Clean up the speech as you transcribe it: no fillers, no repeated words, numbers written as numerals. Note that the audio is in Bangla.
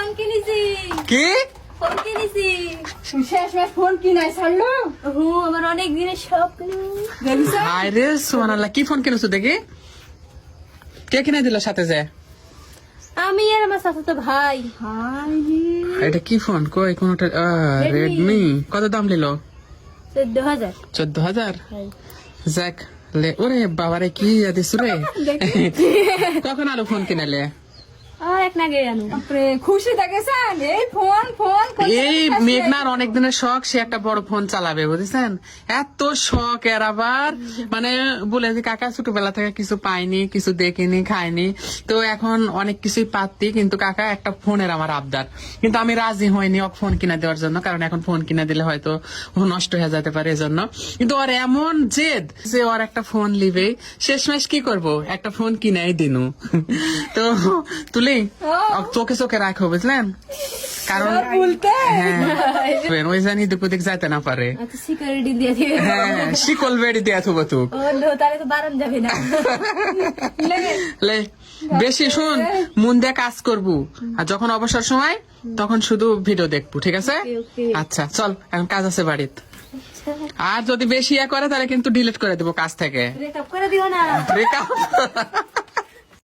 ফোন কিনেছি। কি ফোন কিনেছি। শেষ মাস ফোন কিনাই ছাড়লো। আমার অনেক দিনের স্বপ্ন। হায় রে সুবহানাল্লাহ, কি ফোন কিনেছো দেখি? কে কিনে দিল সাথে যে? আমি আর আমার চাচাতো ভাই। এটা কি ফোন? কই কোনটা? রেডমি। কত দাম নিল? 14,000। 14,000। যাক লে, ওরে বাবারে কি দিস রে। কখন আলো ফোন কিনালে? এক নাগে আনো। বাপরে, খুশি দেখেছেন? এই ফোন ফোন এই মেঘনার অনেক দিনের শখ, সে একটা বড় ফোন চালাবে, বুঝেছেন? এত শখ এর আবার, মানে বলে যে কাকা ছোটবেলা থেকে কিছু পাইনি, কিছু দেখিনি, খাইনি, তো এখন অনেক কিছুই পাচ্ছি, কিন্তু কাকা একটা ফোনের আমার আবদার, কিন্তু আমি রাজি হইনি ও ফোন কিনা দেওয়ার জন্য, কারণ এখন ফোন কিনা দিলে হয়তো ও নষ্ট হয়ে যেতে পারে, এজন্য। কিন্তু ওর এমন জেদ যে ওর একটা ফোন লিবে, শেষমেশ কি করব, একটা ফোন কিনাই দিনু। তো তুলি চোখে চোখে রাখো, বুঝলেন? কারণ বলতে হ্যাঁ, ওই জানি দুপুর দিক যাইতে না পারে। আচ্ছা, সিকিউরিটি দিয়ে দিবে। হ্যাঁ, শিকল বেড়ি দিয়ে থুবো তুক। ও নো, তাহলে তো বারণ যাবে না। লে, বেশি শুন, মন দিয়ে কাজ করবো, আর যখন অবসর সময় তখন শুধু ভিডিও দেখবো, ঠিক আছে? Okay, okay. আচ্ছা চল, এখন কাজ আছে বাড়িত। আর যদি বেশি করে তাহলে কিন্তু ডিলিট করে দেবো কাজ থেকে। ব্রেকআপ করে দিও না। ব্রেকআপ